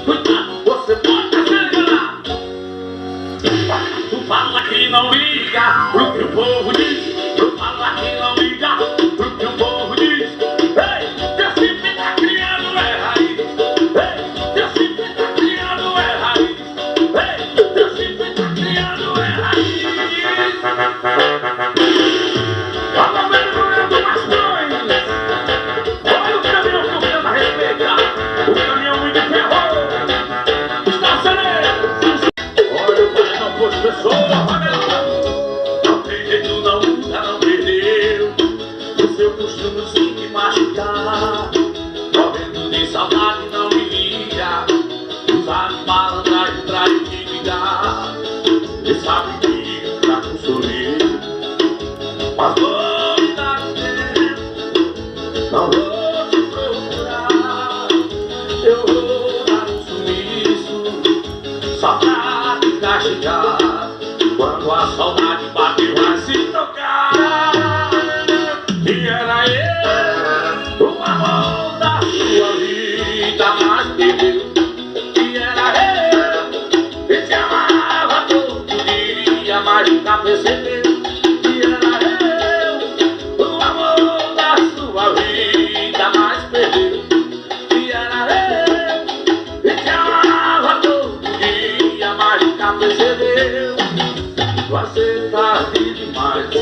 Cuidado, você pode se enganar. Tu fala que não liga pro que o povo diz. Tu fala que não liga pro que o povo diz. Ei, teu chifre tá criando é raiz. Ei, teu chifre tá criando é raiz. Ei, teu chifre tá criando é raiz. Olha o vergonha do bastões. Olha o caminhão que o vento respeita. O caminhão muito ferrou. Estacionei. Olha o pai não fosse pessoa. Não tem jeito, não muda, não perdeu o seu costumezinho de machucar. Morrendo de saudade, não me liga. Usar malandragem pra intimidar. E sabe que pra consolar. Mas vou me dar tempo. Não vou te procurar. Eu vou dar um sumiço só pra te castigar. Quando a saudade bater vai se tocar. E era eu, o amor da sua vida, mas perdeu. E era eu, que te amava todo dia, mas nunca percebeu. E era eu, o amor da sua vida, mas perdeu. E era eu, que te amava todo dia, mas nunca percebeu. Você tá demais,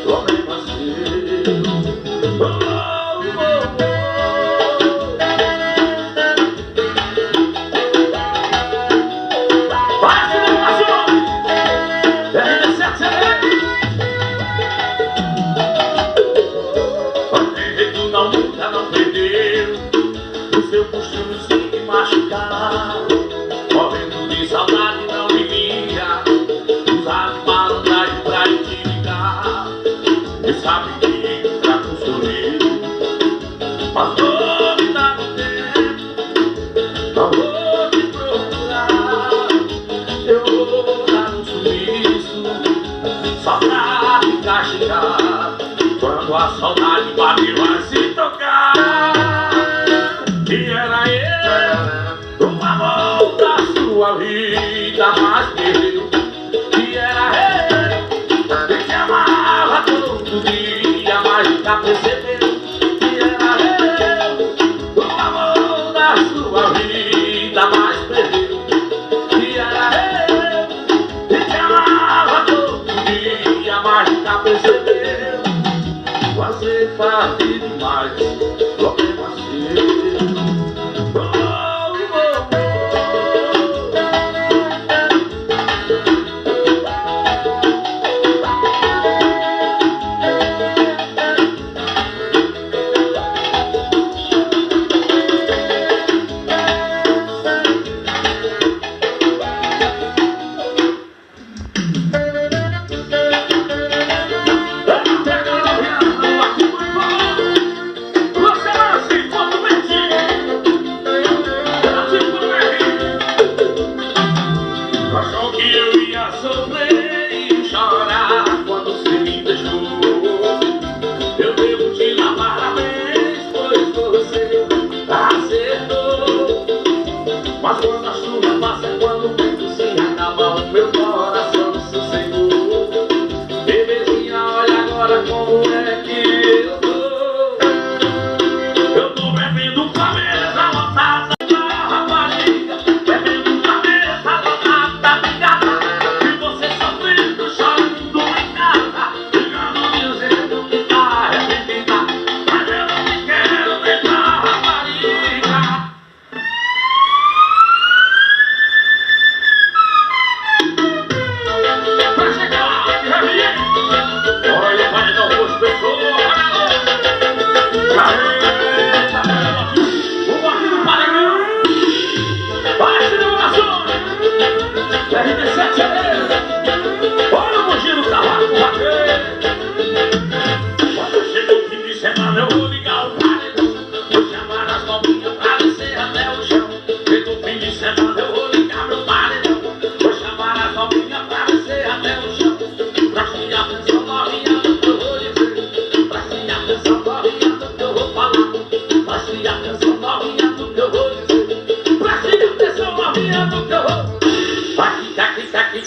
problema seu. Oh, oh, oh. Vai, Silvio, não tem jeito, não muda, não perdeu o seu costumezinho de machucar. Morrendo de saudade, não me liga. Usar de malandragem pra intimidar. E sabe que pra consolar. Mas vou me dar um tempo. Não vou te procurar. Eu vou dar um sumiço só pra te castigar. Quando a saudade bater vai se tocar. E era eu, o amor da sua vida, mas perdeu. E era eu, que te amava todo dia, mas nunca percebeu. E era eu, o amor da sua vida, mas perdeu. E era eu, que te amava todo dia, mas nunca percebeu. Você faz demais, problema seu. Oh, oh, oh. eu vou. Aqui, aqui, aqui,